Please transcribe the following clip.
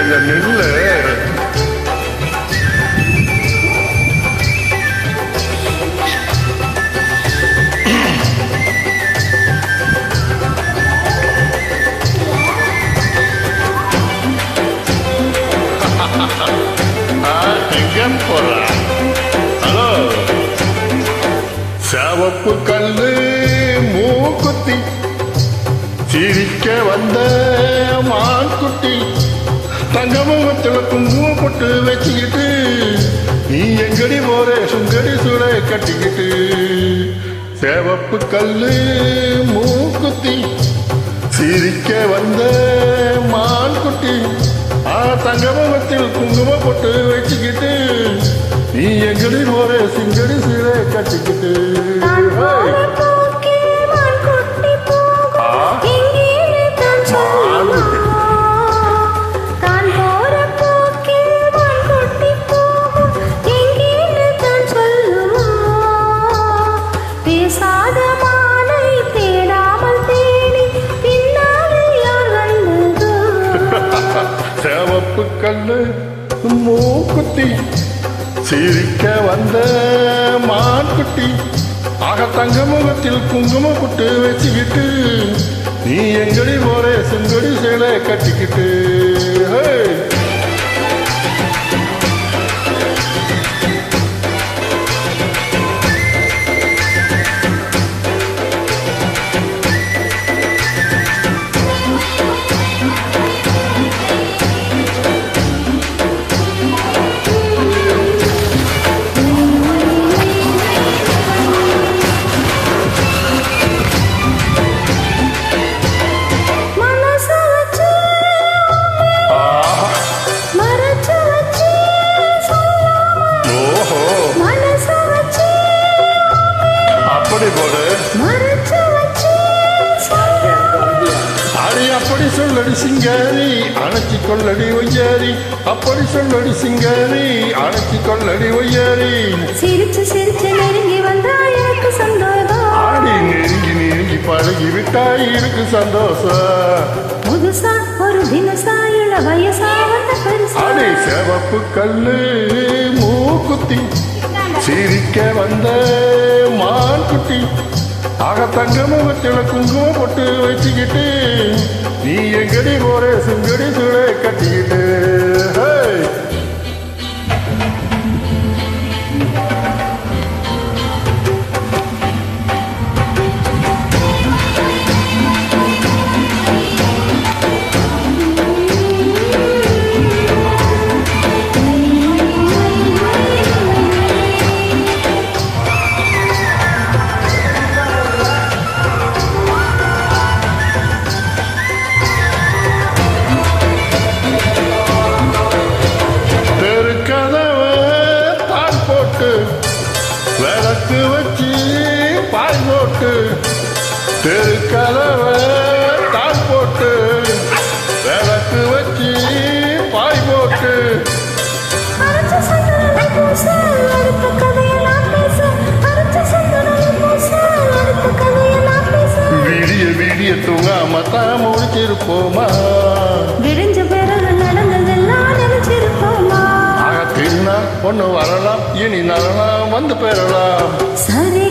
கொஞ்சம் நில்லு. எங்க போறா? ஹலோ, சிவப்பு கல்லு மூக்குத்தி சிரிக்க வந்த மான்குட்டி தங்கமுகத்துல குங்குமம் போட்டு வச்சுக்கிட்டு நீ எங்கடி போற சுங்கடி சூளை கட்டிக்கிட்டு சிவப்பு கல்லு மூக்குத்தி சிரிக்க வந்த மான்குட்டி தங்கமுகத்தில் குங்குமம் போட்டு வச்சுக்கிட்டு நீ எங்கடி போற சிங்கடி சீரை கட்டிக்கிட்டு சிவப்பு கல்லு மூக்குத்தி சிரிக்க வந்த மான்குட்டி தங்க முகத்தில் குங்குமம் புட்டு வச்சுக்கிட்டு நீ எங்கடி போற செங்கடி சேலை கட்டிக்கிட்டு அப்படி சொல்லடி சிங்காரி அணைச்சி கொள்ளடி ஒய்யாரி அப்படி சொல்லடி சிங்காரி அணைச்சி கொள்ளடி ஒய்யாரி சிரிச்சு சிரிச்சு நெருங்கி வந்தா எனக்கு சந்தோஷம் ஆடி நெருங்கி நெருங்கி பழகி விட்டாய் இருக்கு சந்தோஷம் புதுசா ஒரு தினசா இள வயசா வந்த பெருசா ஆடி சிவப்பு கல்லு மூக்குத்தி சிரிக்க வந்த மான்குட்டி தங்க முகத்தில குங்குமம் போட்டு வச்சுக்கிட்டு நீ எங்கடி போற சுங்கடி சூளை கட்டிக்கிட்டு விளக்கு வச்சு பாய் போட்டு தெருக்கலவ தாள் போட்டு விளக்கு வச்சு பாய் போட்டு விடிய விடிய தூங்காம தான் முடிச்சிருப்போமா விடிஞ்ச பிறகு நடந்ததெல்லாம் நினைச்சிருப்போமா பொண்ணு வரலாம் இனி நரலாம் வந்து பெறலாம் சரி